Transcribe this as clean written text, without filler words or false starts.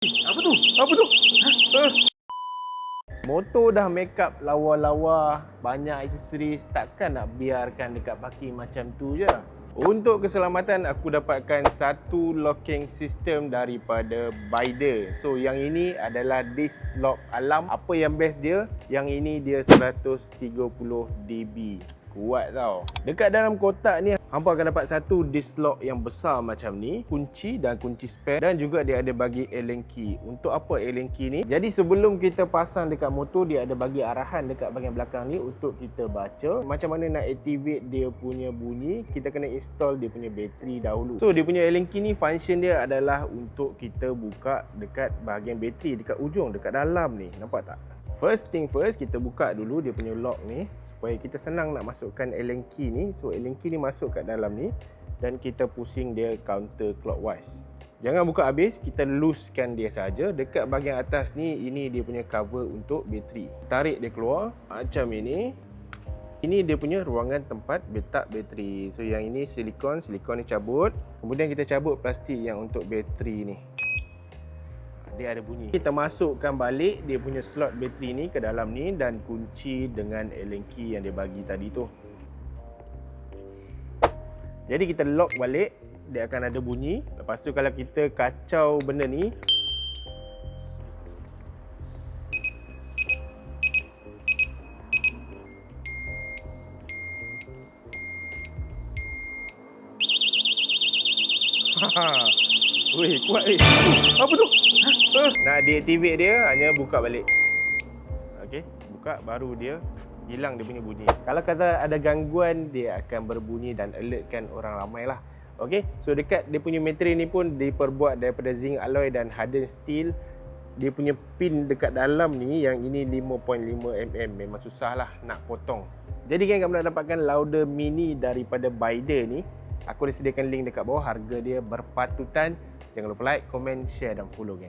Apa tu? Apa tu? Motor dah make up lawa-lawa, banyak aksesoris, takkan nak biarkan dekat parking macam tu je. Untuk keselamatan, aku dapatkan satu locking system daripada Baidu. So yang ini adalah disc lock alam. Apa yang best dia? Yang ini dia 130 dB. Kuat tau. Dekat dalam kotak ni hampa akan dapat satu disc lock yang besar macam ni, kunci dan kunci spare, dan juga dia ada bagi Allen key. Untuk apa Allen key ni? Jadi sebelum kita pasang dekat motor, dia ada bagi arahan dekat bahagian belakang ni untuk kita baca macam mana nak activate dia punya bunyi. Kita kena install dia punya bateri dahulu. So dia punya Allen key ni function dia adalah untuk kita buka dekat bahagian bateri, dekat ujung, dekat dalam ni. Nampak tak? First thing first, kita buka dulu dia punya lock ni supaya kita senang nak masukkan Allen key ni. So Allen key ni masuk kat dalam ni dan kita pusing dia counter clockwise. Jangan buka habis, kita loosekan dia saja. Dekat bahagian atas ni, ini dia punya cover untuk bateri. Tarik dia keluar macam ini. Ini dia punya ruangan tempat letak bateri. So yang ini silikon ni cabut. Kemudian kita cabut plastik yang untuk bateri ni. Dia ada bunyi. Kita masukkan balik dia punya slot bateri ni ke dalam ni dan kunci dengan Allen key yang dia bagi tadi tu. Jadi kita lock balik, dia akan ada bunyi. Lepas tu kalau kita kacau benda ni, weh, kuat weh. Apa tu? Nak deactivate dia, hanya buka balik. Okey, buka baru dia hilang dia punya bunyi. Kalau kata ada gangguan, dia akan berbunyi dan alertkan orang ramai lah. Okey, so dekat dia punya materi ni pun diperbuat daripada zinc alloy dan hardened steel. Dia punya pin dekat dalam ni, yang ini 5.5 mm, memang susah lah nak potong. Jadi kan kamu nak dapatkan Lauder Mini daripada Baidu ni. Aku dah sediakan link dekat bawah, harga dia berpatutan. Jangan lupa like, komen, share dan follow geng.